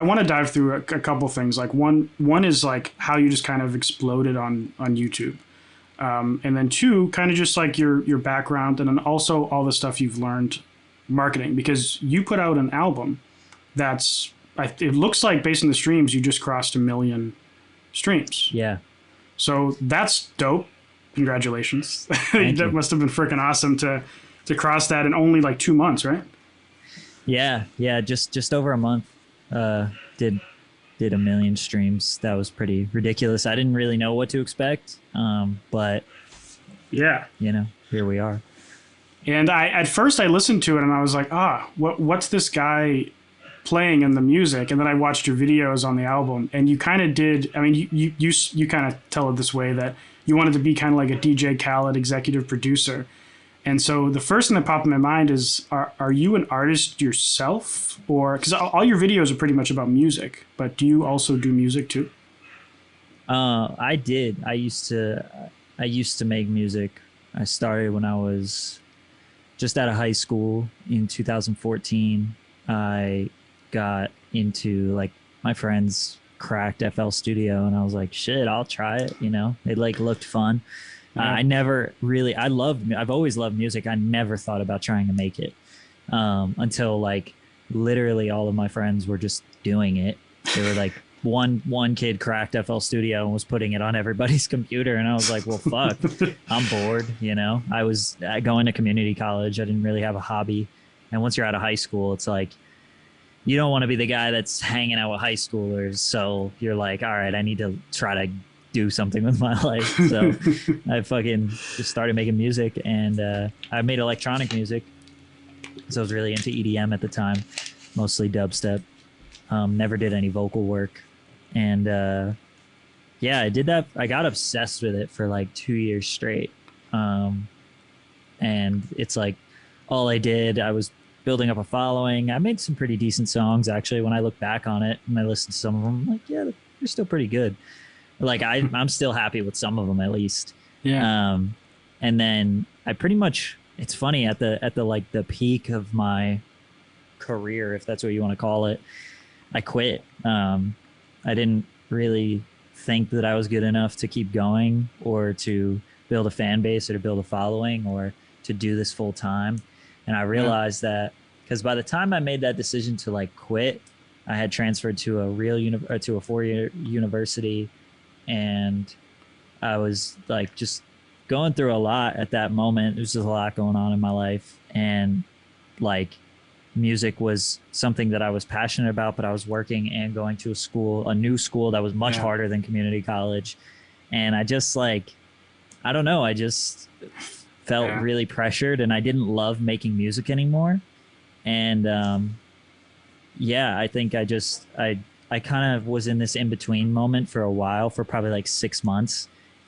I want to dive through a couple things. Like one is like how you just kind of exploded on YouTube, and then two, kind of just like your background, and then also all the stuff you've learned marketing because you put out an album that's it looks like based on the streams you just crossed 1 million streams. Yeah. So that's dope. Congratulations. Thank That you. must have been freaking awesome to cross that in only like 2 months, right? Yeah. Yeah. Just over a month. Uh, did did 1 million streams. That was pretty ridiculous. I didn't really know what to expect. But Yeah. here we are. And I at first I listened to it and I was like, what's this guy playing in the music? And then I watched your videos on the album, and you kind of did. I mean, you kind of tell it this way that you wanted to be kind of like a DJ Khaled executive producer. And so the first thing that popped in my mind is, are you an artist yourself, or because all your videos are pretty much about music, but do you also do music too? I did. I used to make music. I started when I was just out of high school in 2014. I got into like my friends cracked FL Studio, and I was like, shit, I'll try it. It like looked fun. I never really, I've always loved music. I never thought about trying to make it until like literally all of my friends were just doing it. They were like, one kid cracked FL Studio and was putting it on everybody's computer, and I was like, well, fuck, I'm bored. I was going to community college. I didn't really have a hobby, and once you're out of high school, it's like you don't want to be the guy that's hanging out with high schoolers. So you're like, all right, I need to try to do something with my life. So I fucking just started making music, and I made electronic music. So I was really into EDM at the time, mostly dubstep. Never did any vocal work. And yeah, I did that. I got obsessed with it for like 2 years straight. And it's like all I did. I was building up a following. I made some pretty decent songs, actually. When I look back on it and I listen to some of them, I'm like, yeah, they're still pretty good. Like I'm still happy with some of them, at least. Yeah. And then I pretty much, it's funny, at the like the peak of my career, if that's what you want to call it, I quit. I didn't really think that I was good enough to keep going, or to build a fan base, or to build a following, or to do this full time. And I realized that because by the time I made that decision to like quit, I had transferred to to a 4-year university, and I was like just going through a lot at that moment. There was just a lot going on in my life, and like music was something that I was passionate about, but I was working and going to a new school that was much harder than community college. And I just like, I don't know, I just felt really pressured, and I didn't love making music anymore. And yeah, I think I kind of was in this in-between moment for a while, for probably like 6 months.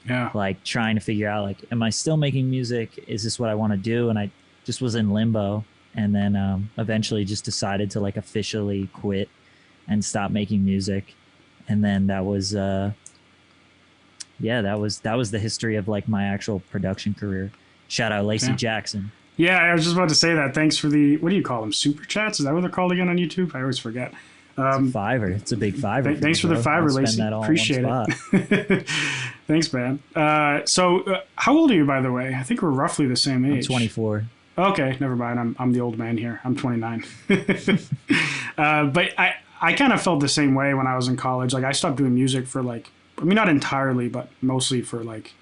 Yeah. Like trying to figure out, like, am I still making music? Is this what I want to do? And I just was in limbo. And then eventually just decided to like officially quit and stop making music. And then that was that was the history of like my actual production career. Shout out Lacey Jackson. Yeah, I was just about to say that. Thanks for the, what do you call them? Super chats? Is that what they're called again on YouTube? I always forget. It's a $5. It's a big $5. Thanks for the $5, Lacey. Appreciate it. Thanks, man. So how old are you, by the way? I think we're roughly the same age. I'm 24. Okay, never mind. I'm the old man here. I'm 29. But I kind of felt the same way when I was in college. Like I stopped doing music for like, I mean, not entirely, but mostly for like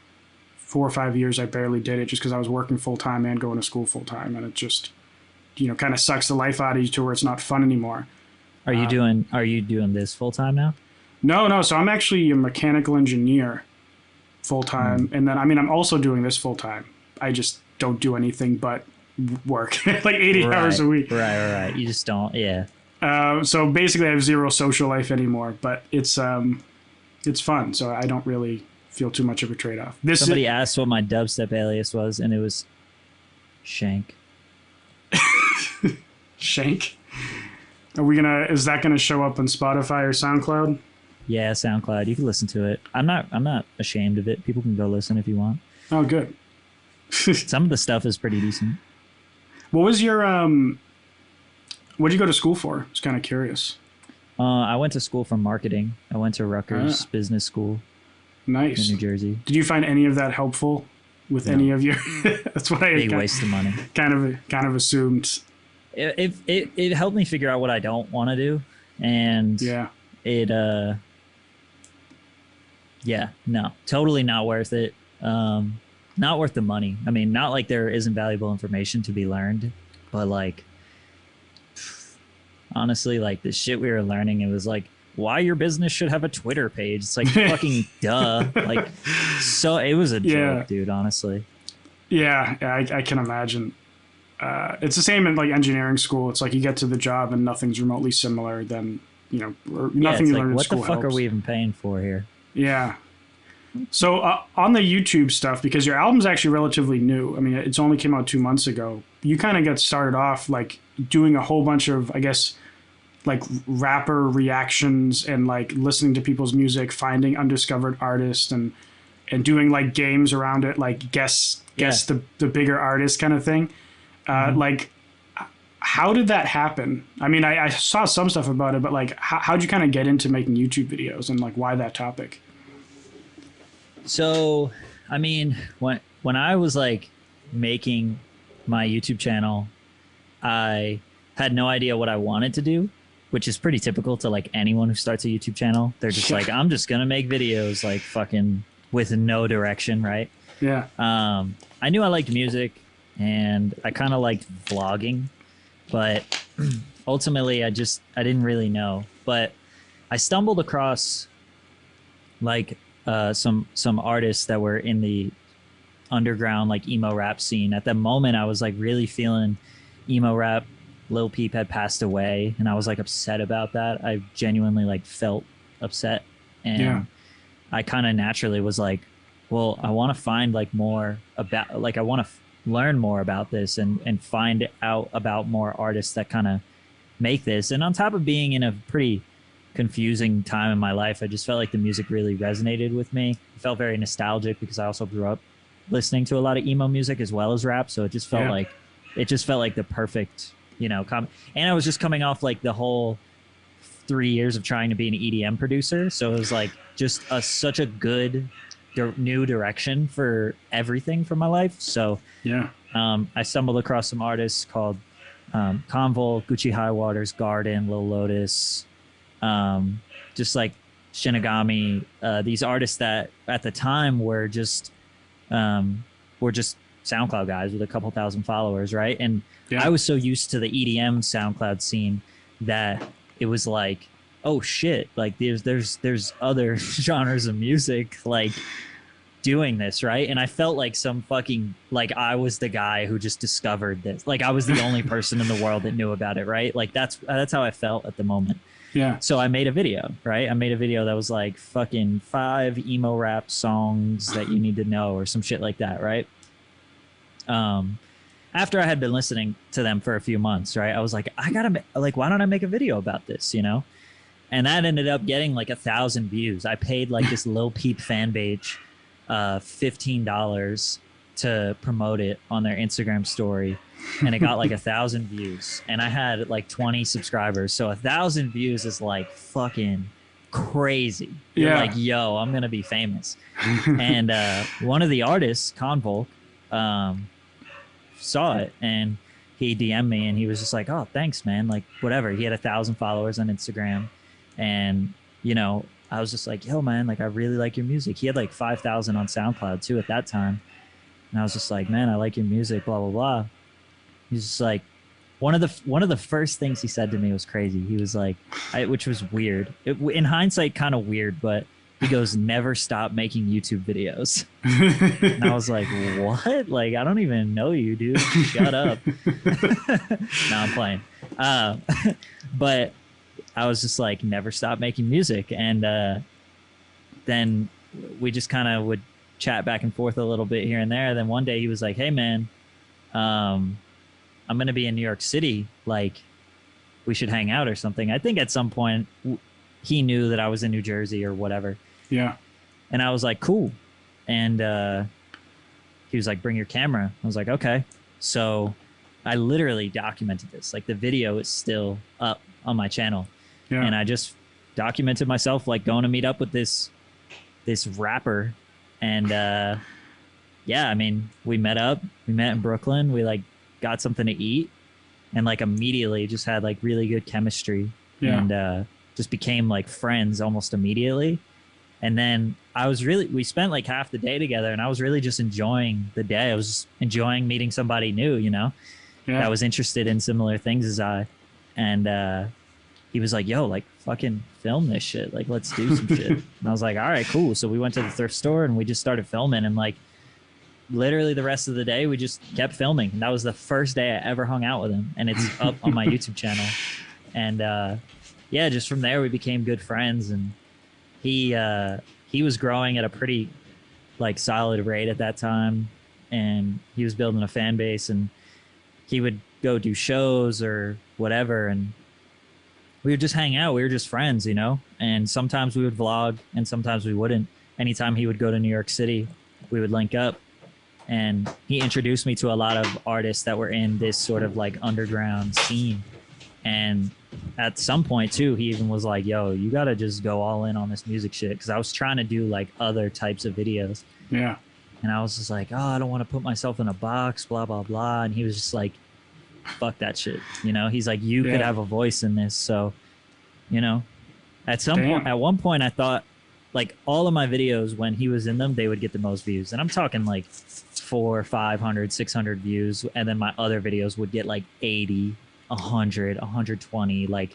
4 or 5 years. I barely did it just because I was working full time and going to school full time, and it just, kind of sucks the life out of you to where it's not fun anymore. Are you doing this full time now? No. So I'm actually a mechanical engineer full time, and then I'm also doing this full time. I just don't do anything but work like 80 hours a week. Right. You just don't. Yeah. So basically, I have zero social life anymore, but it's fun. So I don't really feel too much of a trade off. Somebody asked what my dubstep alias was, and it was Shank. Shank. Is that gonna show up on Spotify or SoundCloud? Yeah, SoundCloud. You can listen to it. I'm not ashamed of it. People can go listen if you want. Oh, good. Some of the stuff is pretty decent. What was your what did you go to school for? I was kind of curious. I went to school for marketing. I went to Rutgers Business School in Nice. New Jersey. Did you find any of that helpful with any No. of your? That's what I Big waste of money. kind of assumed. It helped me figure out what I don't want to do, and Yeah. it yeah, no, totally not worth it. Not worth the money. I mean, not like there isn't valuable information to be learned, but like honestly, like the shit we were learning, it was like why your business should have a Twitter page. It's like fucking duh. Like, so it was a joke, dude, honestly. Yeah, I can imagine. It's the same in like engineering school. It's like you get to the job and nothing's remotely similar. Then or nothing you learn in school. What the fuck helps. are we even paying for here? Yeah. So on the YouTube stuff, because your album's actually relatively new. I mean, it's only came out 2 months ago. You kind of got started off like doing a whole bunch of, I guess, like rapper reactions and like listening to people's music, finding undiscovered artists and doing like games around it, like guess the bigger artist kind of thing. Like, how did that happen? I mean, I saw some stuff about it, but like, how'd you kind of get into making YouTube videos and like why that topic? So, I mean, when I was like making my YouTube channel, I had no idea what I wanted to do, which is pretty typical to like anyone who starts a YouTube channel. They're just like, I'm just gonna make videos like fucking with no direction, right? Yeah. I knew I liked music and I kind of liked vlogging, but ultimately I didn't really know. But I stumbled across like some artists that were in the underground like emo rap scene. At the moment I was like really feeling emo rap. Lil Peep had passed away and I was like upset about that. I genuinely like felt upset, and I kind of naturally was like, well, I want to find like more about, like I want to learn more about this and find out about more artists that kind of make this. And on top of being in a pretty confusing time in my life, I just felt like the music really resonated with me. It felt very nostalgic because I also grew up listening to a lot of emo music as well as rap, so it just felt like the perfect, and I was just coming off like the whole 3 years of trying to be an EDM producer, so it was like just such a good new direction for everything for my life. So I stumbled across some artists called Convol, Gucci High Waters, Garden, Lil Lotus, just like Shinigami, these artists that at the time were just SoundCloud guys with a couple thousand followers, right? And I was so used to the EDM SoundCloud scene that it was like, oh shit, like there's other genres of music like doing this, right? And I felt like some fucking, like I was the guy who just discovered this, like I was the only person in the world that knew about it, right? Like that's how I felt at the moment. So I made a video, right? I made a video that was like fucking 5 emo rap songs that you need to know or some shit like that, right? After I had been listening to them for a few months, right? I was like, why don't I make a video about this, And that ended up getting like 1,000 views. I paid like this Lil Peep fan page $15 to promote it on their Instagram story, and it got like 1,000 views, and I had like 20 subscribers. So 1,000 views is like fucking crazy. You're like, yo, I'm gonna be famous. And one of the artists, Convol, saw it and he DM'd me and he was just like, oh, thanks, man. Like, whatever. He had 1,000 followers on Instagram, and I was just like, yo, man, like I really like your music. He had like 5,000 on SoundCloud too at that time. And I was just like, man, I like your music, blah, blah, blah. He's just like, one of the first things he said to me was crazy. He was like, which was weird. In hindsight, kind of weird, but he goes, never stop making YouTube videos. And I was like, what? Like, I don't even know you, dude. Shut up. No, I'm playing. But I was just like, never stop making music. And then we just kind of would chat back and forth a little bit here and there. Then one day he was like, hey, man, I'm going to be in New York City. Like, we should hang out or something. I think at some point he knew that I was in New Jersey or whatever. Yeah. And I was like, cool. And he was like, bring your camera. I was like, okay. So I literally documented this. Like, the video is still up on my channel. Yeah. And I just documented myself like going to meet up with this rapper. And yeah, I mean, we met in Brooklyn, we like got something to eat, and like immediately just had like really good chemistry. Yeah. And just became like friends almost immediately. And then we spent like half the day together, and I was really just enjoying the day. I was just enjoying meeting somebody new, you know, that was interested in similar things as I. And he was like, yo, like fucking film this shit. Like, let's do some shit. And I was like, all right, cool. So we went to the thrift store and we just started filming, and like literally the rest of the day we just kept filming. And that was the first day I ever hung out with him, and it's up on my YouTube channel. And yeah, just from there we became good friends, and he was growing at a pretty like solid rate at that time, and he was building a fan base, and he would go do shows or whatever, and we would just hang out. We were just friends, you know, and sometimes we would vlog and sometimes we wouldn't. Anytime he would go to New York City, we would link up, and he introduced me to a lot of artists that were in this sort of like underground scene. And at some point too, he even was like, yo, you gotta just go all in on this music shit, because I was trying to do like other types of videos. Yeah. And I was just like, oh, I don't want to put myself in a box, blah blah blah. And he was just like, fuck that shit, you know. He's like, you could have a voice in this. So, you know, at one point I thought like all of my videos, when he was in them, they would get the most views, and I'm talking like 400, 500, 600 views, and then my other videos would get like 80, 100, 120. Like,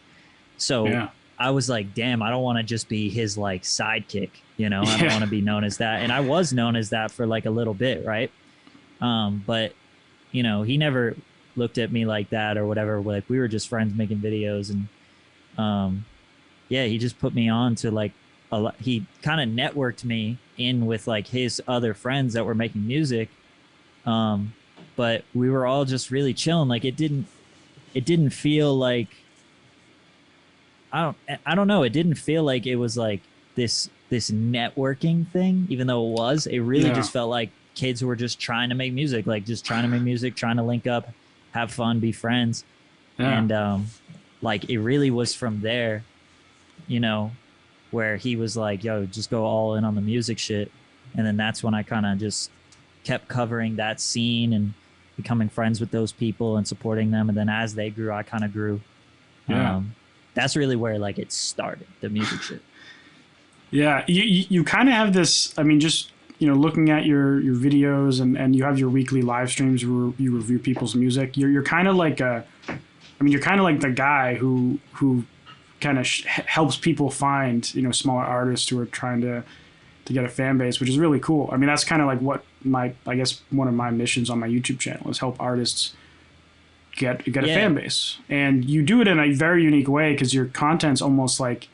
so I was like, damn, I don't want to just be his like sidekick, you know. I don't want to be known as that. And I was known as that for like a little bit, right? But you know, he never looked at me like that or whatever. Like, we were just friends making videos, and yeah, he just put me on to like he kind of networked me in with like his other friends that were making music. But we were all just really chilling. Like, it didn't feel like, I don't know. It didn't feel like it was like this networking thing, even though it was. It really just felt like kids who were just trying to make music, like just trying to make music, trying to link up, have fun, be friends. And like, it really was from there, you know, where he was like, yo, just go all in on the music shit. And then that's when I kind of just kept covering that scene and becoming friends with those people and supporting them. And then as they grew, I kind of grew. That's really where like it started, the music shit. Yeah, you kind of have this, I mean, just, you know, looking at your videos, and you have your weekly live streams where you review people's music. You're kind of like you're kind of like the guy who kind of helps people find, you know, smaller artists who are trying to get a fan base, which is really cool. I mean, that's kind of like what I guess one of my missions on my YouTube channel is help artists get a fan base. And you do it in a very unique way, because your content's almost like,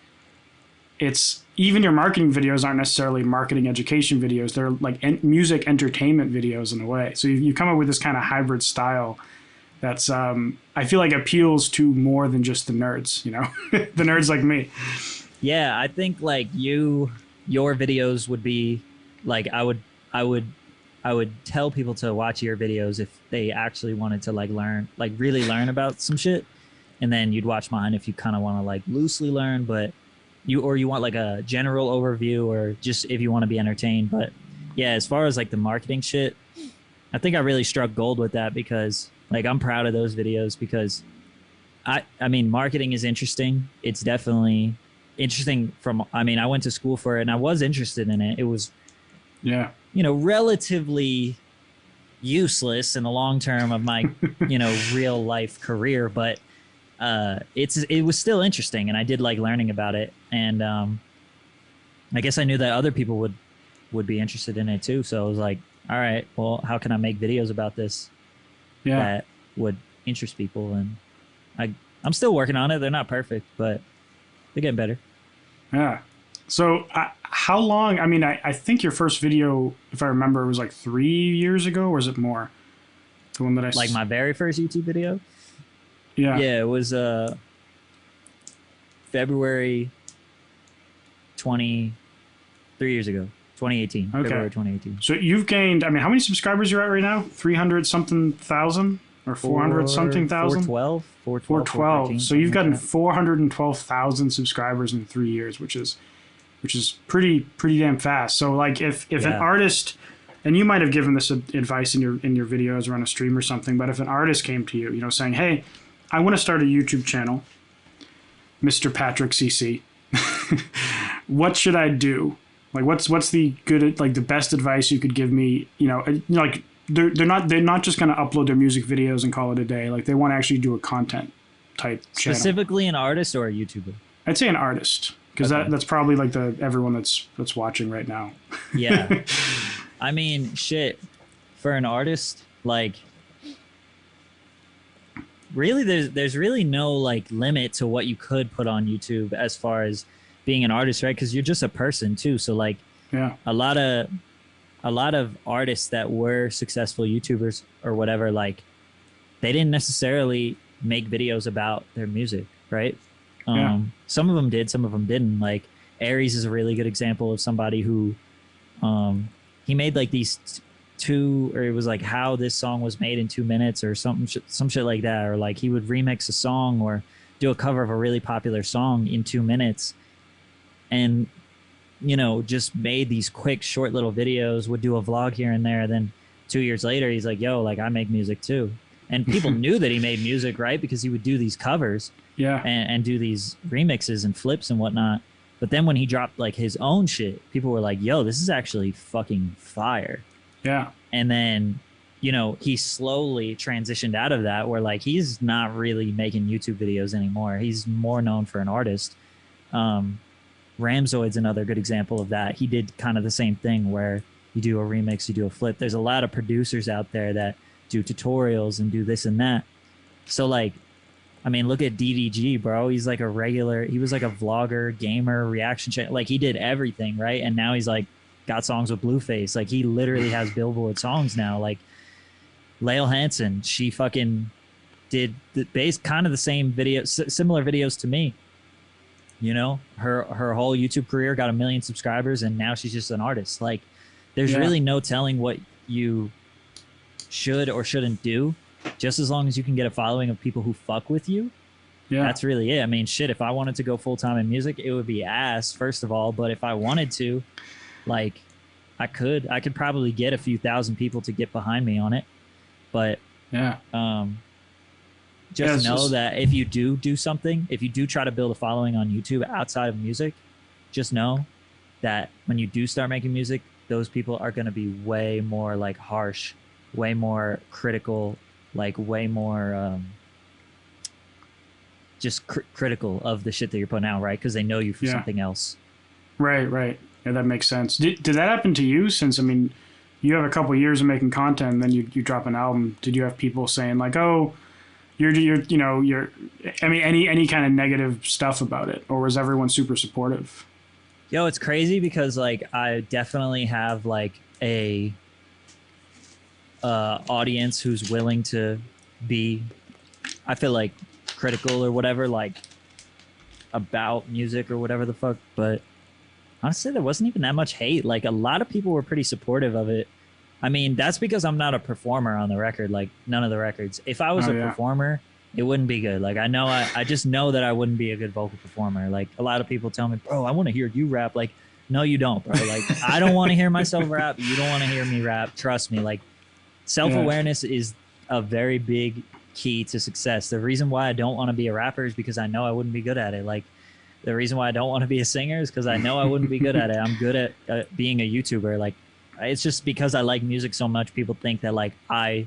it's, even your marketing videos aren't necessarily marketing education videos. They're like music entertainment videos in a way. So you come up with this kind of hybrid style that's, I feel like appeals to more than just the nerds, you know, the nerds like me. Yeah, I think like your videos would be like, I would tell people to watch your videos if they actually wanted to like really learn about some shit. And then you'd watch mine if you kind of want to like loosely learn, but you want like a general overview, or just if you want to be entertained. But yeah, as far as like the marketing shit, I think I really struck gold with that, because like I'm proud of those videos, because I mean, marketing is interesting. It's definitely interesting I went to school for it and I was interested in it. It was, you know, relatively useless in the long term of my, you know, real life career, but it was still interesting, and I did like learning about it. And I guess I knew that other people would be interested in it too. So I was like, all right, well, how can I make videos about this that would interest people? And I'm still working on it. They're not perfect, but they're getting better. Yeah. So how long, I mean, I think your first video, if I remember, was like 3 years ago, or is it more? The one that I... Like my very first YouTube video? Yeah. Yeah, it was February 3 years ago. 2018. Okay. February 2018. So you've gained, I mean, how many subscribers you're at right now? 300 something thousand? or 400 something thousand. 412. So you've gotten 412,000 subscribers in 3 years, which is pretty damn fast. So like if an artist, and you might have given this advice in your videos or on a stream or something, but if an artist came to you, saying, "Hey, I want to start a YouTube channel, Mr. Patrick CC. What should I do? Like what's the good, like the best advice you could give me? Like they're not just going to upload their music videos and call it a day. Like they want to actually do a content type channel. Specifically an artist or a YouTuber? I'd say an artist, because that's probably like everyone that's watching right now. Yeah. I mean, shit, for an artist, like really there's really no like limit to what you could put on YouTube as far as being an artist, right? Because you're just a person too. So like a lot of artists that were successful YouTubers or whatever, like they didn't necessarily make videos about their music, right? Some of them did, some of them didn't. Like Aries is a really good example of somebody who he made like these or it was like how this song was made in 2 minutes or some shit like that, or like he would remix a song or do a cover of a really popular song in 2 minutes, and just made these quick short little videos, would do a vlog here and there. Then 2 years later he's like, yo, like I make music too. And people knew that he made music, right? Because he would do these covers and do these remixes and flips and whatnot. But then when he dropped like his own shit, people were like, yo, this is actually fucking fire. Yeah. And then, he slowly transitioned out of that, where like he's not really making YouTube videos anymore. He's more known for an artist. Ramzoid's another good example of that. He did kind of the same thing where you do a remix, you do a flip. There's a lot of producers out there that do tutorials and do this and that. So like, I mean, look at DDG, bro. He was like a vlogger, gamer, reaction channel. Like he did everything, right? And now he's like got songs with Blueface. Like he literally has Billboard songs now. Like Lael Hansen, she fucking did kind of the same video, similar videos to me. Her whole YouTube career got 1 million subscribers, and now she's just an artist. Like there's really no telling what you should or shouldn't do, just as long as you can get a following of people who fuck with you. Yeah, that's really it. I mean, shit, if I wanted to go full-time in music, it would be ass, first of all. But if I wanted to, like, I could probably get a few thousand people to get behind me on it. But just know that if you do something, if you do try to build a following on YouTube outside of music, just know that when you do start making music, those people are going to be way more like harsh, way more critical, like way more just critical of the shit that you're putting out, right? Because they know you for something else. Right. Yeah, that makes sense. Did that happen to you? Since, I mean, you have a couple of years of making content, and then you drop an album. Did you have people saying like, oh, you're I mean, any kind of negative stuff about it, or was everyone super supportive? Yo, it's crazy because like I definitely have like a audience who's willing to be, I feel like, critical or whatever, like about music or whatever the fuck. But honestly, there wasn't even that much hate. Like a lot of people were pretty supportive of it. I mean, that's because I'm not a performer on the record, like none of the records. If I was a performer, it wouldn't be good. Like I just know that I wouldn't be a good vocal performer. Like a lot of people tell me, bro, I want to hear you rap. Like, no, you don't, bro. Like I don't want to hear myself rap. You don't want to hear me rap. Trust me. Like self-awareness is a very big key to success. The reason why I don't want to be a rapper is because I know I wouldn't be good at it. Like the reason why I don't want to be a singer is because I know I wouldn't be good at it. I'm good at being a YouTuber. Like it's just because I like music so much, people think that like I,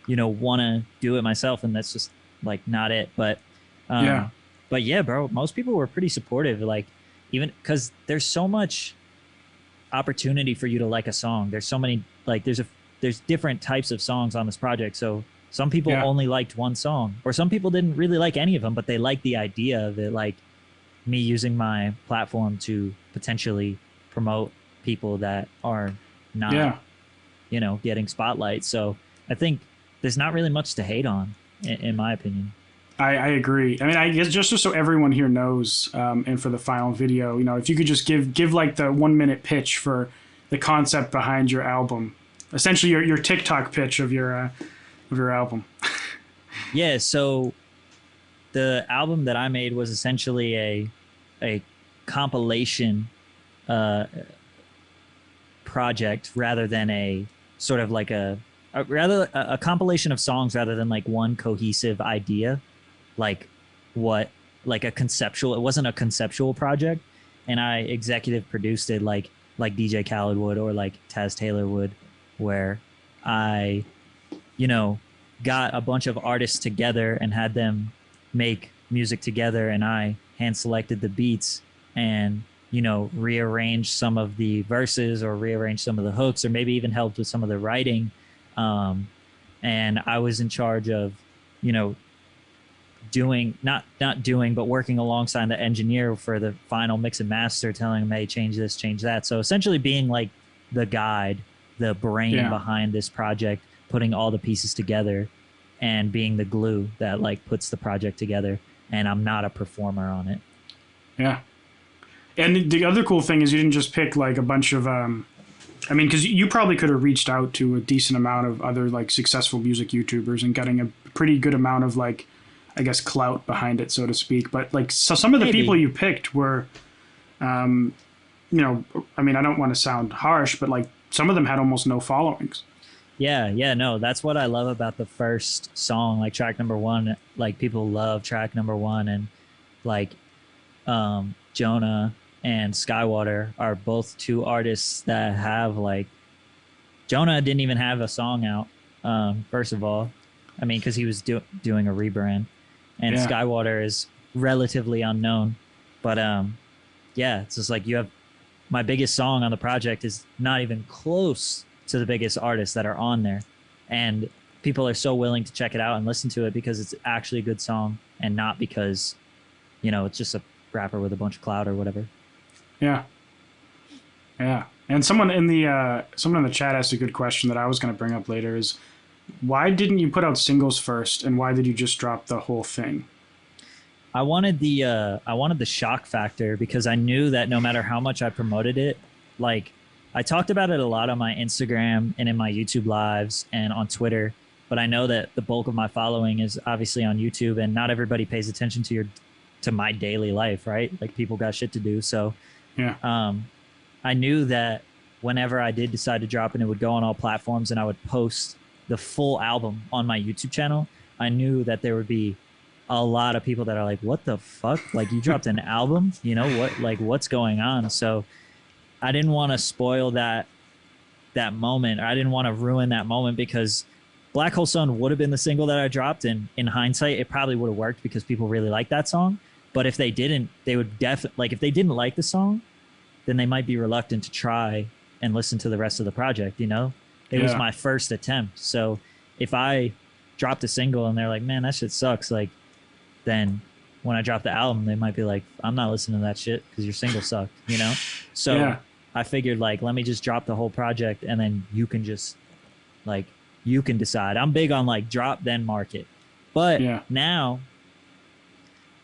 want to do it myself, and that's just like not it. But but yeah, bro, most people were pretty supportive. Like even because there's so much opportunity for you to like a song. There's so many, like there's different types of songs on this project. So some people only liked one song, or some people didn't really like any of them, but they liked the idea of it, like me using my platform to potentially promote people that are not, getting spotlight. So I think there's not really much to hate on, in my opinion. I agree. I mean, I guess just so everyone here knows, and for the final video, if you could just give like the 1 minute pitch for the concept behind your album, essentially your TikTok pitch of your album. Yeah, so the album that I made was essentially a compilation uh, project rather than a sort of like a compilation of songs rather than like one cohesive idea, like what like a conceptual. It wasn't a conceptual project, and I executive produced it like DJ Khaled would or like Taz Taylor would, where I you know, got a bunch of artists together and had them make music together, and I hand selected the beats and rearranged some of the verses or rearranged some of the hooks or maybe even helped with some of the writing. um, and I was in charge of you know doing not doing but working alongside the engineer for the final mix and master, telling him, hey, change this, change that. So essentially being like the guide, the brain Yeah. behind this project, putting all the pieces together and being the glue that like puts the project together. And I'm not a performer on it. Yeah. And the other cool thing is you didn't just pick like a bunch of I mean, because you probably could have reached out to a decent amount of other like successful music YouTubers and getting a pretty good amount of like, I guess, clout behind it, so to speak. But like, so some of the Maybe. people you picked were, I mean, I don't want to sound harsh, but like some of them had almost no followings. Yeah, no, that's what I love about the first song, like track number one. Like people love track number one, and like Jonah and Skywater are both two artists that have like Jonah didn't even have a song out. First of all, I mean, because he was doing a rebrand, and Yeah. Skywater is relatively unknown. But yeah, it's just like you have my biggest song on the project is not even close to the biggest artists that are on there, and people are so willing to check it out and listen to it because it's actually a good song and not because it's just a rapper with a bunch of clout or whatever. Yeah. Yeah. And someone in the chat asked a good question that I was going to bring up later is why didn't you put out singles first and why did you just drop the whole thing? I wanted the shock factor because I knew that no matter how much I promoted it, like I talked about it a lot on my Instagram and in my YouTube lives and on Twitter, but I know that the bulk of my following is obviously on YouTube, and not everybody pays attention to my daily life, right? Like people got shit to do. So Yeah. I knew that whenever I did decide to drop it, it would go on all platforms and I would post the full album on my YouTube channel. I knew that there would be a lot of people that are like, what the fuck? Like you dropped an album, what's going on? So I didn't want to spoil that moment. I didn't want to ruin that moment because Black Hole Sun would have been the single that I dropped, and in hindsight it probably would have worked because people really like that song. But if they didn't, they would definitely, like, if they didn't like the song, then they might be reluctant to try and listen to the rest of the project. It was my first attempt. So if I dropped a single and they're like, man, that shit sucks, like, then when I drop the album, they might be like, I'm not listening to that shit because your single sucked, So Yeah. I figured, like, let me just drop the whole project and then you can just, like, you can decide. I'm big on, like, drop, then market. But now,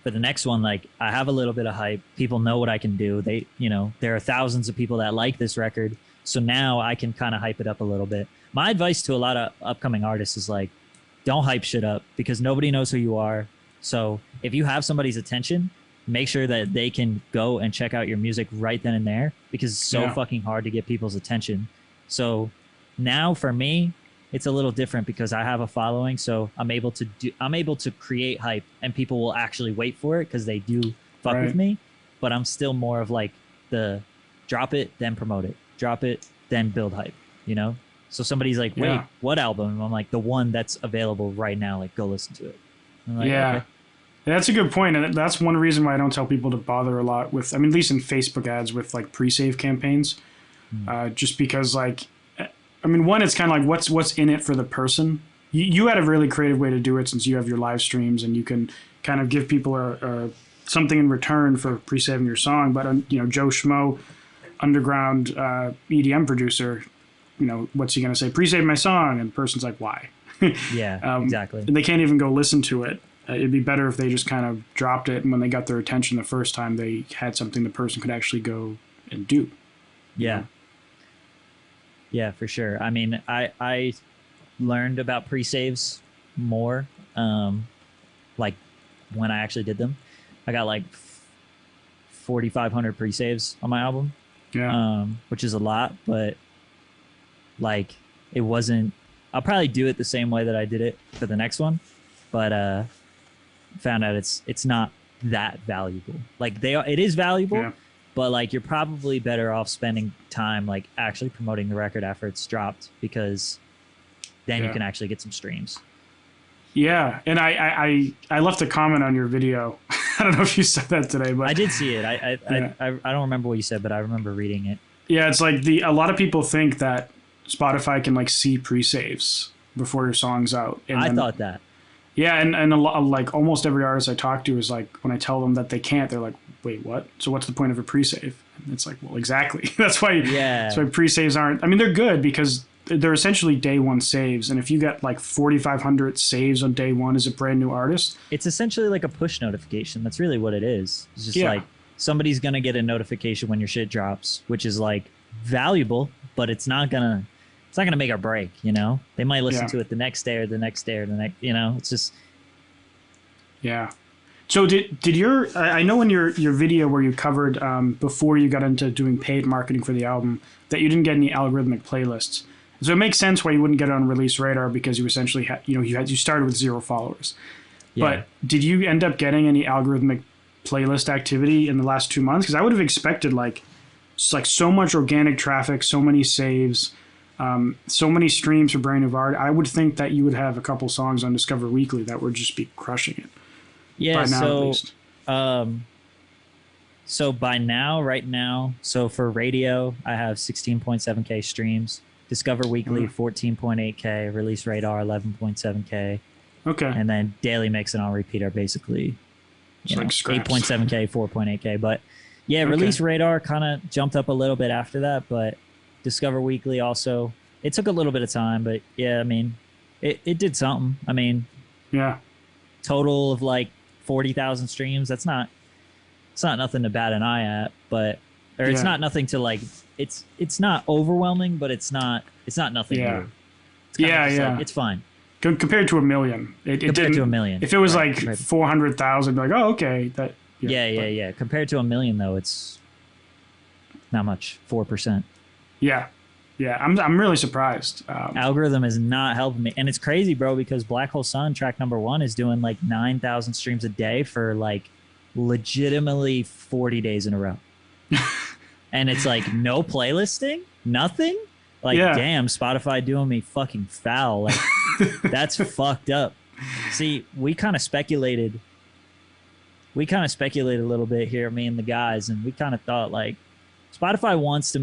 for the next one, like, I have a little bit of hype. People know what I can do. There are thousands of people that like this record. So now I can kind of hype it up a little bit. My advice to a lot of upcoming artists is, like, don't hype shit up because nobody knows who you are. So if you have somebody's attention, make sure that they can go and check out your music right then and there because it's so fucking hard to get people's attention. So now for me, it's a little different because I have a following. So I'm able to create hype and people will actually wait for it because they do fuck with me. But I'm still more of like the drop it, then promote it, drop it, then build hype, So somebody's like, wait, what album? And I'm like, the one that's available right now, like, go listen to it. Like, okay. That's a good point, and that's one reason why I don't tell people to bother a lot with, I mean, at least in Facebook ads with like pre-save campaigns, just because, like, I mean, one, it's kind of like what's in it for the person. You had a really creative way to do it since you have your live streams and you can kind of give people a something in return for pre-saving your song. But Joe Schmo, underground EDM producer, what's he gonna say? Pre-save my song, and the person's like, why? Yeah, exactly. And they can't even go listen to it. It'd be better if they just kind of dropped it, and when they got their attention the first time, they had something the person could actually go and do. Yeah. Yeah, for sure. I mean, I learned about pre-saves more like when I actually did them. I got like 4,500 pre-saves on my album, which is a lot, but like it wasn't. I'll probably do it the same way that I did it for the next one, but found out it's not that valuable. Like it is valuable, but like you're probably better off spending time like actually promoting the record after it's dropped, because then you can actually get some streams. Yeah, and I left a comment on your video. I don't know if you said that today, but I did see it. I don't remember what you said, but I remember reading it. Yeah, it's like a lot of people think that Spotify can like see pre-saves before your song's out. And I thought that. Yeah, and a lot, like almost every artist I talk to is like, when I tell them that they can't, they're like, wait, what? So what's the point of a pre-save? And it's like, well, exactly. That's why pre-saves aren't. I mean, they're good because they're essentially day one saves, and if you get like 4,500 saves on day one as a brand new artist, it's essentially like a push notification. That's really what it is. It's just like somebody's gonna get a notification when your shit drops, which is like valuable, but it's not gonna make or break. You know, they might listen to it the next day or the next day or the next. You know, it's just So did your I know in your video where you covered before you got into doing paid marketing for the album that you didn't get any algorithmic playlists. So it makes sense why you wouldn't get it on Release Radar, because you essentially had, you started with 0 followers. But did you end up getting any algorithmic playlist activity in the last 2 months? Because I would have expected like so much organic traffic, so many saves, so many streams for brand new art. I would think that you would have a couple songs on Discover Weekly that would just be crushing it. Yeah. So by now, right now, so for radio, I have 16.7K streams. Discover Weekly, 14.8K. Release Radar, 11.7K. Okay. And then Daily Mix and On Repeat are basically 8.7K, 4.8K. But yeah, Release Radar kind of jumped up a little bit after that. But Discover Weekly also, it took a little bit of time. But yeah, I mean, it did something. I mean, total of like 40,000 streams. It's not nothing to bat an eye at, but it's not nothing to like. It's not overwhelming, but it's not nothing new. It's like, it's fine compared to a million. Compared to a million, if it was like 400,000, like, oh, okay, that. Yeah. Compared to a million, though, it's not much. 4%. Yeah. I'm really surprised. Algorithm is not helping me, and it's crazy, bro, because Black Hole Sun track number 1 is doing like 9,000 streams a day for like legitimately 40 days in a row. And it's like no playlisting, nothing. Like, damn, Spotify doing me fucking foul. Like, that's fucked up. See, we kind of speculated a little bit here, me and the guys, and we kind of thought like Spotify wants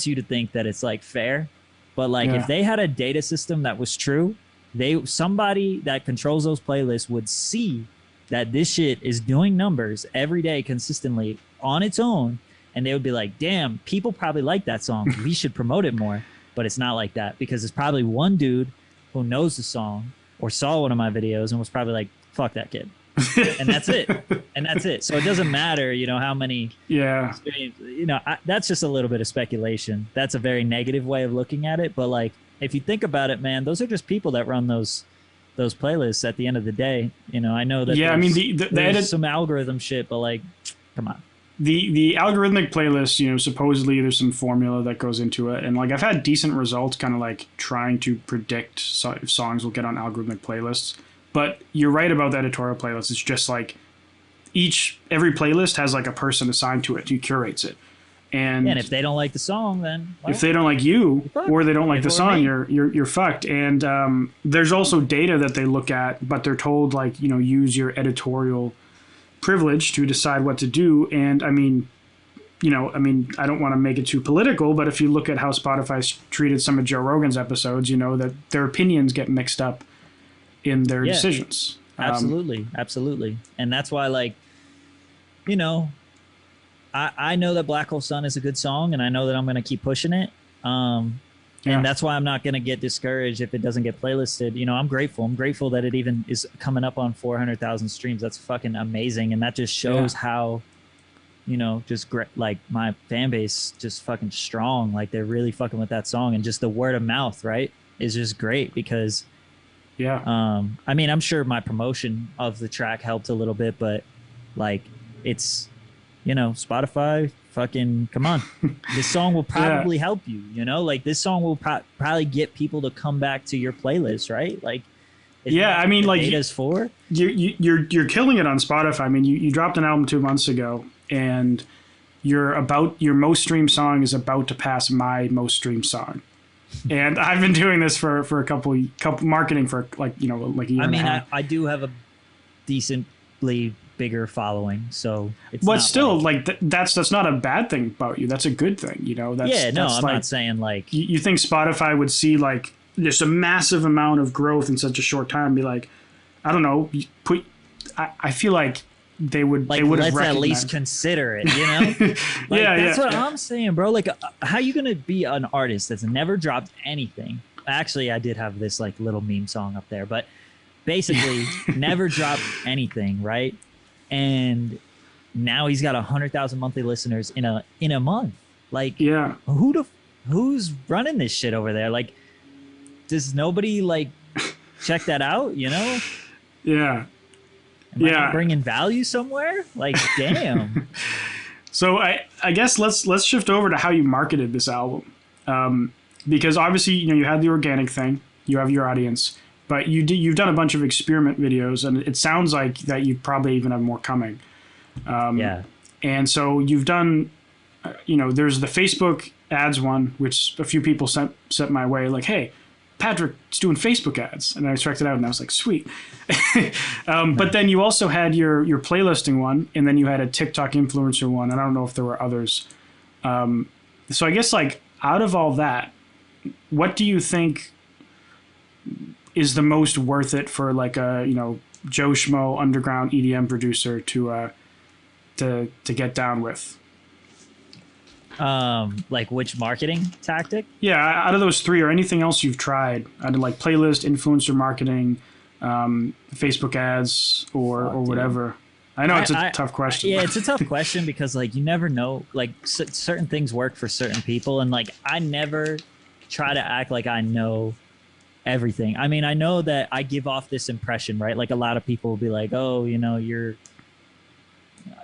you to think that it's like fair, but like if they had a data system that was true, somebody that controls those playlists would see that this shit is doing numbers every day consistently on its own. And they would be like, damn, people probably like that song. We should promote it more. But it's not like that, because it's probably one dude who knows the song or saw one of my videos and was probably like, fuck that kid. And that's it. So it doesn't matter, how many. Yeah. That's just a little bit of speculation. That's a very negative way of looking at it. But like, if you think about it, man, those are just people that run those playlists at the end of the day. I know that there's some algorithm shit, but like, come on. The algorithmic playlist, supposedly there's some formula that goes into it. And like, I've had decent results kind of like trying to predict if songs will get on algorithmic playlists. But you're right about the editorial playlist. It's just like every playlist has like a person assigned to it who curates it. And if they don't like the song, then if they don't like you or they don't like the song, you're fucked. And there's also data that they look at, but they're told like, use your editorial privilege to decide what to do. And I mean, I don't want to make it too political, but if you look at how Spotify's treated some of Joe Rogan's episodes, that their opinions get mixed up in their decisions. Absolutely. And that's why, like, I know that Black Hole Sun is a good song, and I know that I'm going to keep pushing it. And that's why I'm not going to get discouraged if it doesn't get playlisted. I'm grateful. I'm grateful that it even is coming up on 400,000 streams. That's fucking amazing. And that just shows how, just great, like my fan base just fucking strong. Like they're really fucking with that song, and just the word of mouth, right, is just great because I mean, I'm sure my promotion of the track helped a little bit, but like it's, you know, Spotify, fucking come on. This song will probably help you, you know, like this song will probably get people to come back to your playlist, right? Like, I mean, like data's for you're killing it on Spotify. I mean, you dropped an album 2 months ago, and your most streamed song is about to pass my most streamed song. And I've been doing this for a couple marketing for like a year. I mean, and a half. I do have a decently bigger following, so it's but not still, like that's not a bad thing about you. That's a good thing, you know. That's, I'm like, not saying like you think Spotify would see like just a massive amount of growth in such a short time and be like, I don't know, I feel like they would like, let's at least consider it, you know. Like, that's what I'm saying, bro. Like, how you gonna be an artist that's never dropped anything? Actually, I did have this like little meme song up there, but basically never dropped anything, right? And now he's got 100,000 monthly listeners in a month. Like, who's running this shit over there? Like, does nobody like check that out, you know? Am I not bringing value somewhere? Like, damn. So I guess let's shift over to how you marketed this album, because obviously, you know, you had the organic thing, you have your audience, but you've done a bunch of experiment videos, and it sounds like that you probably even have more coming. And so you've done, you know, there's the Facebook ads one, which a few people sent my way, like, hey, Patrick's doing Facebook ads, and I checked it out, and I was like, sweet. But then you also had your playlisting one, and then you had a TikTok influencer one, and I don't know if there were others. So I guess, like, out of all that, what do you think is the most worth it for, like, a, you know, Joe Schmo underground EDM producer to get down with? Like which marketing tactic? Yeah, out of those three, or anything else you've tried, either like playlist, influencer marketing, Facebook ads, or whatever. I know it's a tough question. Yeah, it's a tough question because like you never know. Like certain things work for certain people, and like I never try to act like I know everything. I mean, I know that I give off this impression, right? Like a lot of people will be like, "Oh, you know, you're."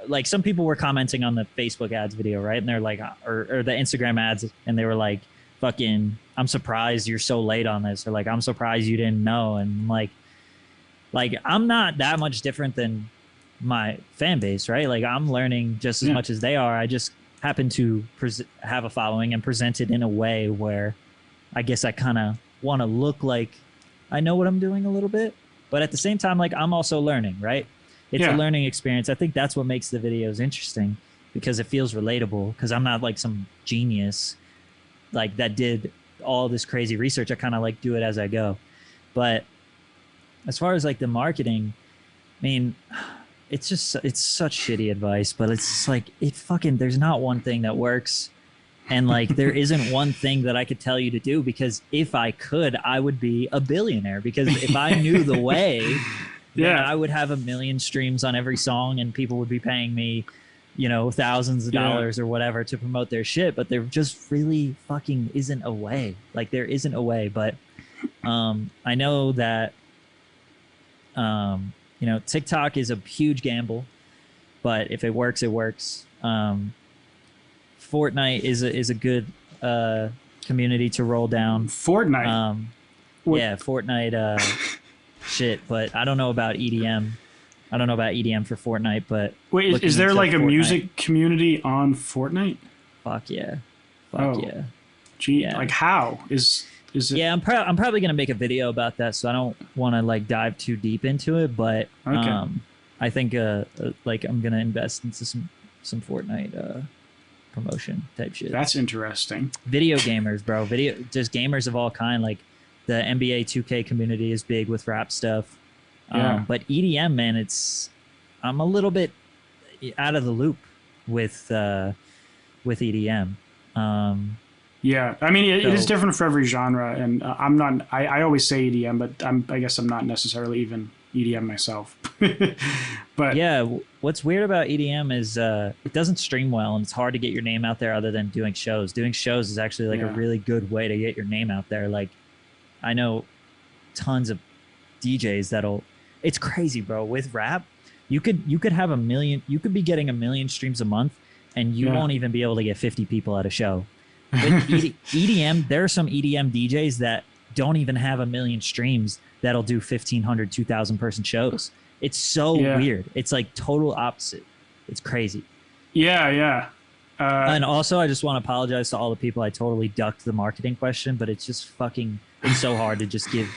Like some people were commenting on the Facebook ads video, right? And they're like, or the Instagram ads, and they were like, fucking, I'm surprised you're so late on this. Or like, I'm surprised you didn't know. And like I'm not that much different than my fan base, right? Like I'm learning just as much as they are. I just happen to have a following and present it in a way where I guess I kind of want to look like I know what I'm doing a little bit. But at the same time, like I'm also learning, right? It's a learning experience. I think that's what makes the videos interesting because it feels relatable because I'm not like some genius like that did all this crazy research. I kind of like do it as I go. But as far as like the marketing, I mean, it's such shitty advice, but it's like there's not one thing that works. And like there isn't one thing that I could tell you to do because if I could, I would be a billionaire because if I knew the way, I would have 1 million streams on every song and people would be paying me, you know, thousands of dollars or whatever to promote their shit. But there just really fucking isn't a way. Like there isn't a way. But I know that, you know, TikTok is a huge gamble. But if it works, it works. Fortnite is a good community to roll down. Fortnite? Fortnite... shit, but I don't know about EDM. I don't know about EDM for Fortnite, but wait, is there like a music community on Fortnite? Fuck yeah. Yeah. Gee, like how is it? Yeah, I'm probably gonna make a video about that, so I don't want to like dive too deep into it, but I think like I'm gonna invest into some Fortnite promotion type shit. That's interesting. Video gamers, bro. Just gamers of all kind, like. The NBA 2K community is big with rap stuff. But EDM, man, I'm a little bit out of the loop with EDM. Yeah, I mean, it is different for every genre, and I'm not. I always say EDM, but I guess I'm not necessarily even EDM myself. But yeah, what's weird about EDM is it doesn't stream well, and it's hard to get your name out there other than doing shows. Doing shows is actually like a really good way to get your name out there. Like, I know tons of DJs that'll. It's crazy, bro. With rap, you could have a million. You could be getting 1 million streams a month, and you won't even be able to get 50 people at a show. With EDM, there are some EDM DJs that don't even have 1 million streams that'll do 1,500, 2,000 person shows. It's so weird. It's like total opposite. It's crazy. Yeah. And also, I just want to apologize to all the people. I totally ducked the marketing question, but it's just fucking. It's so hard to just give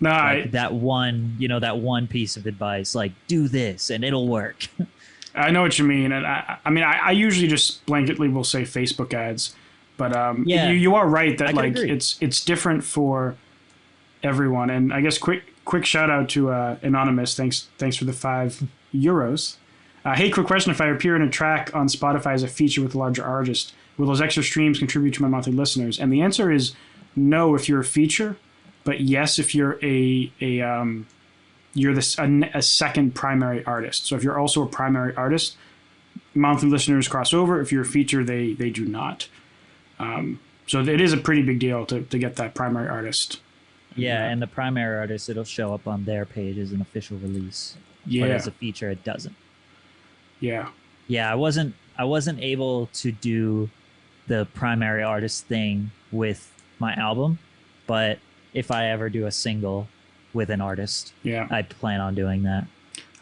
that one piece of advice. Like, do this and it'll work. I know what you mean, and I usually just blanketly will say Facebook ads. But you are right that like it's different for everyone. And I guess quick shout out to Anonymous. Thanks for the €5. Hey, quick question: if I appear in a track on Spotify as a feature with a larger artist, will those extra streams contribute to my monthly listeners? And the answer is no if you're a feature, but yes if you're a second primary artist. So if you're also a primary artist, monthly listeners cross over. If you're a feature, they do not. So it is a pretty big deal to get that primary artist. Yeah, and the primary artist, it'll show up on their page as an official release. Yeah. But as a feature, it doesn't. Yeah. Yeah, I wasn't able to do the primary artist thing with my album, but if I ever do a single with an artist, I plan on doing that.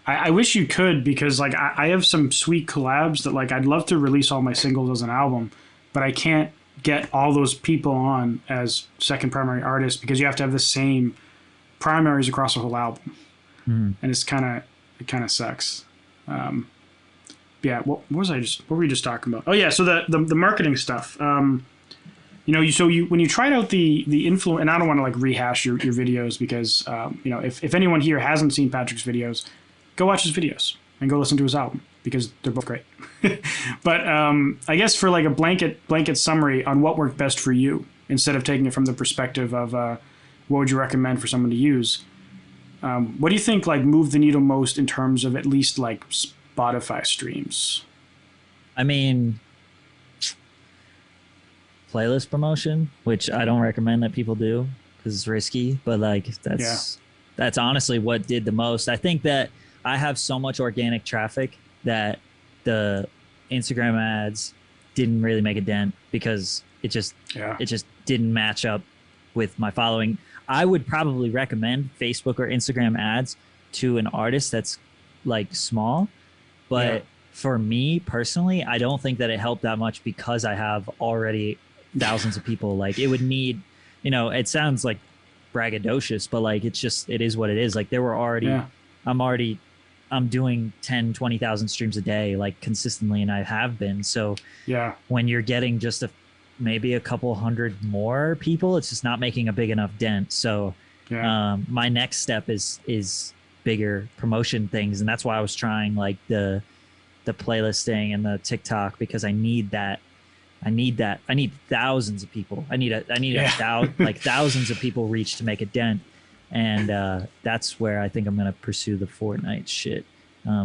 I wish you could, because like I have some sweet collabs that like I'd love to release all my singles as an album, but I can't get all those people on as second primary artists because you have to have the same primaries across the whole album. And it kind of sucks. What were you just talking about? Oh yeah, so the marketing stuff. When you tried out the influence, and I don't want to like rehash your videos because if anyone here hasn't seen Patrick's videos, go watch his videos and go listen to his album because they're both great. But I guess for like a blanket summary on what worked best for you, instead of taking it from the perspective of what would you recommend for someone to use, what do you think like moved the needle most in terms of at least like Spotify streams? I mean, playlist promotion, which I don't recommend that people do because it's risky, but like that's honestly what did the most. I think that I have so much organic traffic that the Instagram ads didn't really make a dent because it just didn't match up with my following. I would probably recommend Facebook or Instagram ads to an artist that's like small, but for me personally, I don't think that it helped that much because I have already thousands of people. Like it would need, it sounds like braggadocious, but like it is what it is. Like there were already I'm doing 10, 20,000 streams a day, like consistently, and I have been. So when you're getting just maybe a couple hundred more people, it's just not making a big enough dent. So my next step is bigger promotion things, and that's why I was trying like the playlist thing and the TikTok, because I need that. I need thousands of people. I need like thousands of people reach to make a dent. And that's where I think I'm going to pursue the Fortnite shit,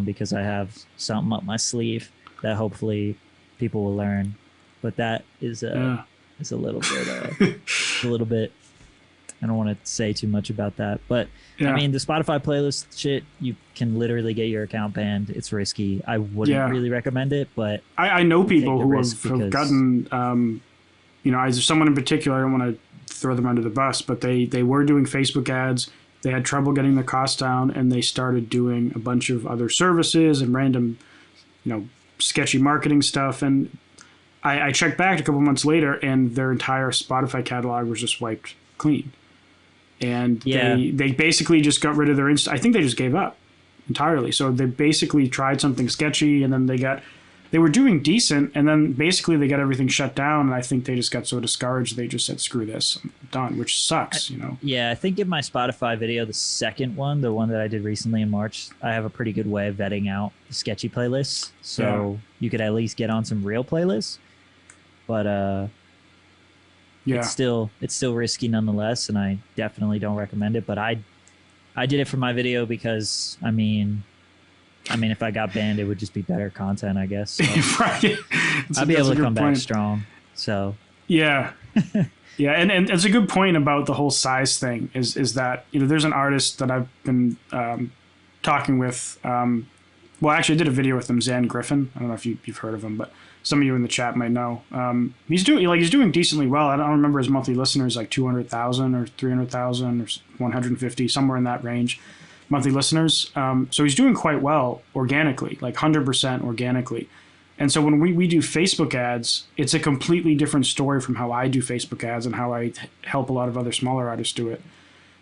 because I have something up my sleeve that hopefully people will learn. But that is a little bit. I don't want to say too much about that. But I mean, the Spotify playlist shit, you can literally get your account banned. It's risky. I wouldn't really recommend it, but I know people who have gotten, as someone in particular, I don't want to throw them under the bus, but they were doing Facebook ads. They had trouble getting the cost down, and they started doing a bunch of other services and random, sketchy marketing stuff. And I checked back a couple months later, and their entire Spotify catalog was just wiped clean. And they basically just got rid of their I think they just gave up entirely. So they basically tried something sketchy, and then they were doing decent, and then basically they got everything shut down, and I think they just got so discouraged they just said, screw this, I'm done, which sucks, Yeah, I think in my Spotify video, the second one, the one that I did recently in March, I have a pretty good way of vetting out the sketchy playlists, so you could at least get on some real playlists. But it's still risky nonetheless, and I definitely don't recommend it. But I did it for my video because, I mean, if I got banned, it would just be better content, I guess. So right. I'd be able to come back strong. So yeah. Yeah, and it's a good point about the whole size thing. Is that there's an artist that I've been talking with. Well, actually, I did a video with him, Zan Griffin. I don't know if you've heard of him, but some of you in the chat might know. He's doing decently well. I don't remember his monthly listeners, like 200,000 or 300,000 or 150, somewhere in that range, monthly listeners. So he's doing quite well organically, like 100% organically. And so when we do Facebook ads, it's a completely different story from how I do Facebook ads and how I help a lot of other smaller artists do it.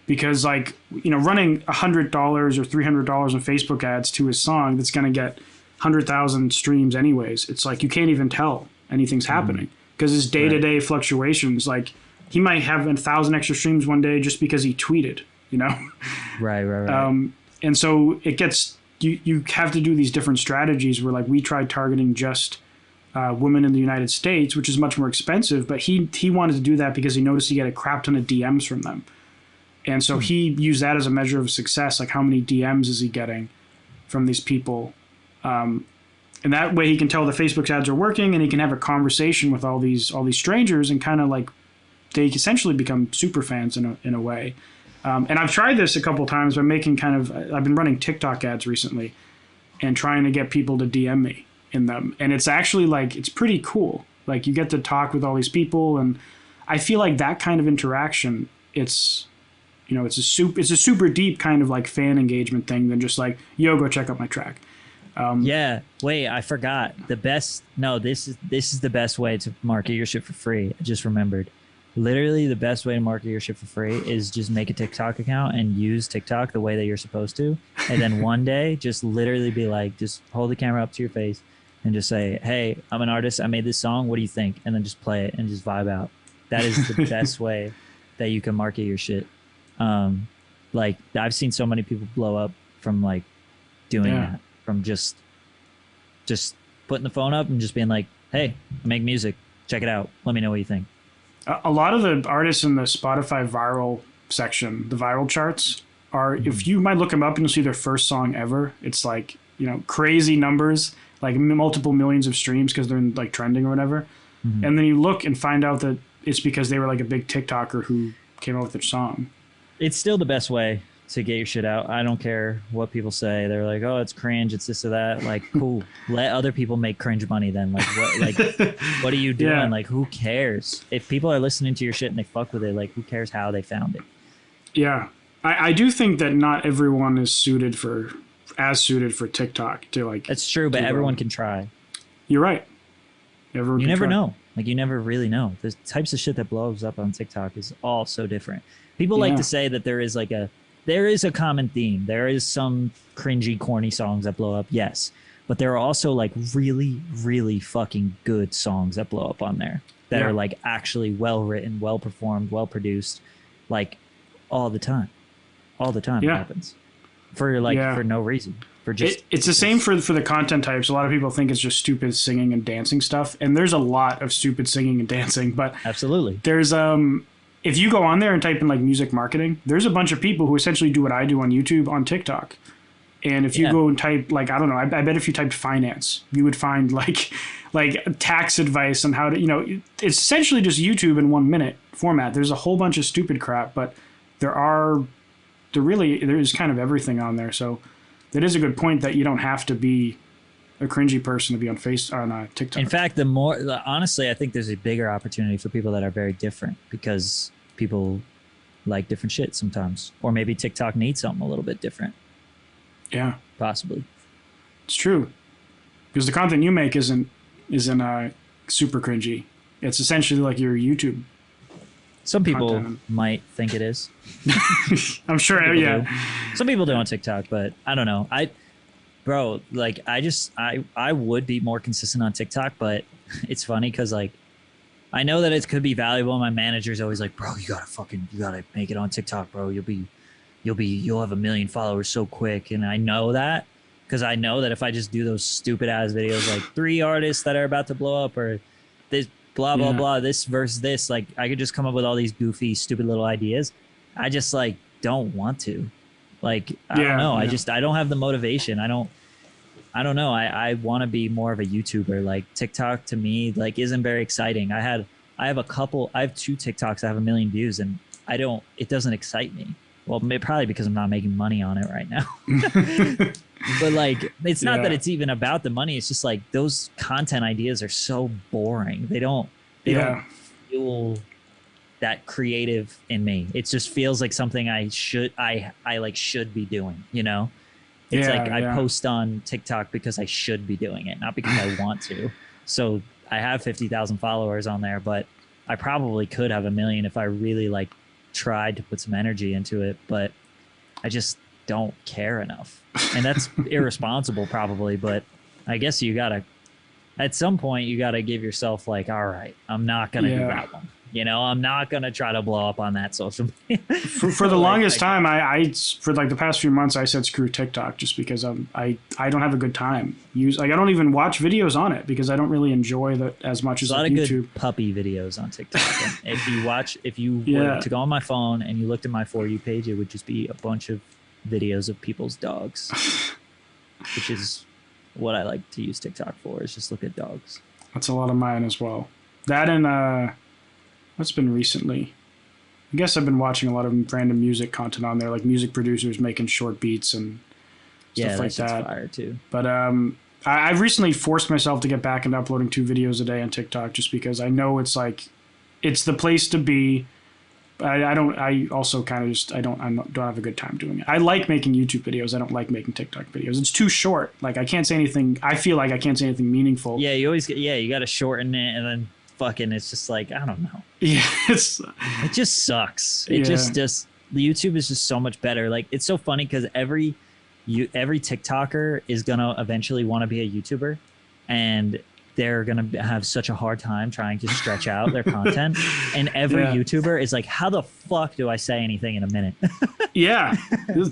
Because running $100 or $300 in Facebook ads to his song that's going to get 100,000 streams anyways, it's like you can't even tell anything's happening because his day-to-day fluctuations, like he might have 1,000 extra streams one day just because he tweeted, Right. And so it gets... You have to do these different strategies where like we tried targeting just women in the United States, which is much more expensive, but he wanted to do that because he noticed he got a crap ton of DMs from them. And so he used that as a measure of success, like how many DMs is he getting from these people. And that way he can tell the Facebook ads are working and he can have a conversation with all these strangers and kind of like they essentially become super fans in a way. And I've tried this a couple of times by making I've been running TikTok ads recently and trying to get people to DM me in them. And it's actually it's pretty cool. Like you get to talk with all these people. And I feel like that kind of interaction, it's a super deep kind of like fan engagement thing than just like, yo, go check out my track. Yeah. Wait, I forgot. This is the best way to market your shit for free. I just remembered. Literally the best way to market your shit for free is just make a TikTok account and use TikTok the way that you're supposed to. And then one day just literally be like, just hold the camera up to your face and just say, hey, I'm an artist. I made this song. What do you think? And then just play it and just vibe out. That is the best way that you can market your shit. Like I've seen so many people blow up from like doing that, from just putting the phone up and just being like, hey, I make music. Check it out. Let me know what you think. A lot of the artists in the Spotify viral section, the viral charts, are, if you might look them up and you'll see their first song ever, it's like, crazy numbers, like multiple millions of streams because they're in like trending or whatever. Mm-hmm. And then you look and find out that it's because they were like a big TikToker who came up with their song. It's still the best way to get your shit out. I don't care what people say. They're like, oh, it's cringe, it's this or that. Like, cool. Let other people make cringe money then. Like, what are you doing? Yeah. Like, who cares? If people are listening to your shit and they fuck with it, like, who cares how they found it? Yeah. I do think that not everyone is suited for TikTok to like. That's true, but everyone can try. You're right. You never know. Like, you never really know. The types of shit that blows up on TikTok is all so different. People like to say that there is a common theme. There is some cringy, corny songs that blow up, yes. But there are also like really, really fucking good songs that blow up on there that are like actually well written, well performed, well produced, like all the time. All the time it happens. For no reason. For just it's the same for the content types. A lot of people think it's just stupid singing and dancing stuff. And there's a lot of stupid singing and dancing, but absolutely. There's if you go on there and type in like music marketing, there's a bunch of people who essentially do what I do on YouTube on TikTok. And if you go and type like, I don't know, I bet if you typed finance, you would find like tax advice on how to, it's essentially just YouTube in 1 minute format. There's a whole bunch of stupid crap, but there is kind of everything on there. So that is a good point that you don't have to be a cringy person to be on TikTok. In fact, honestly, I think there's a bigger opportunity for people that are very different because people like different shit sometimes, or maybe TikTok needs something a little bit different. Yeah, possibly. It's true, because the content you make isn't super cringy. It's essentially like your YouTube. Some people might think it is. I'm sure. Some people do on TikTok, but I don't know. I would be more consistent on TikTok, but it's funny because like I know that it could be valuable. My manager's always like, bro, you gotta make it on TikTok, bro. You'll have 1 million followers so quick. And I know that because I know that if I just do those stupid ass videos, like 3 artists that are about to blow up or this blah, blah, blah, this versus this, like I could just come up with all these goofy, stupid little ideas. I just like don't want to. Like, I don't know. I don't have the motivation. I don't know. I want to be more of a YouTuber. Like TikTok to me, like isn't very exciting. I had I have two TikToks that have 1 million views, and it doesn't excite me. Well, probably because I'm not making money on it right now. But like, it's not that it's even about the money. It's just like those content ideas are so boring. They don't fuel that creative in me. It just feels like something I should be doing, you know? It's I post on TikTok because I should be doing it, not because I want to. So I have 50,000 followers on there, but I probably could have 1 million if I really like tried to put some energy into it, but I just don't care enough. And that's irresponsible probably, but I guess at some point you gotta give yourself like, all right, I'm not gonna do that one. You know, I'm not gonna try to blow up on that social media. For the longest time, I for like the past few months, I said screw TikTok just because I don't have a good time. I don't even watch videos on it because I don't really enjoy that as much as a lot like of YouTube. Good puppy videos on TikTok. if you were to go on my phone and you looked at my For You page, it would just be a bunch of videos of people's dogs, which is what I like to use TikTok for, is just look at dogs. That's a lot of mine as well. That and what's been recently? I guess I've been watching a lot of random music content on there, like music producers making short beats and stuff like that. Fire too. But I've recently forced myself to get back into uploading 2 videos a day on TikTok just because I know it's the place to be. I also kind of just don't have a good time doing it. I like making YouTube videos. I don't like making TikTok videos. It's too short. Like I can't say anything. I feel like I can't say anything meaningful. Yeah, you got to shorten it, and then fucking it's just like, I don't know. Yeah, it just sucks. It just YouTube is just so much better. Like it's so funny because every TikToker is gonna eventually want to be a YouTuber, and they're going to have such a hard time trying to stretch out their content. And every YouTuber is like, how the fuck do I say anything in a minute? Yeah.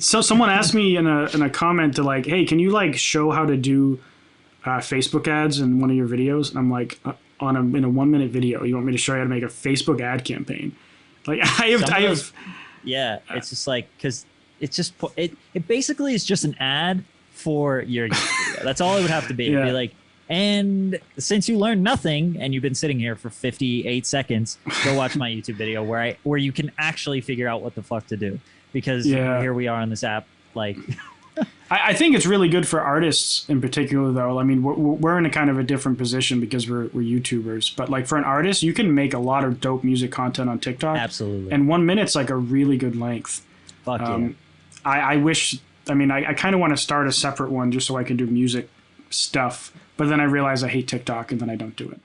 So someone asked me in a comment to like, hey, can you like show how to do Facebook ads in one of your videos? And I'm like, in a 1-minute video, you want me to show you how to make a Facebook ad campaign? Like it's just like, because it's just, it basically is just an ad for your YouTube video. That's all it would have to be. It'd be like, and since you learned nothing and you've been sitting here for 58 seconds, go watch my YouTube video where you can actually figure out what the fuck to do. Because here we are on this app. Like, I think it's really good for artists in particular, though. I mean, we're in a kind of a different position because we're YouTubers. But like for an artist, you can make a lot of dope music content on TikTok. Absolutely. And 1 minute's like a really good length. Fuck yeah. I wish. I mean, I kind of want to start a separate one just so I can do music stuff. But then I realize I hate TikTok, and then I don't do it.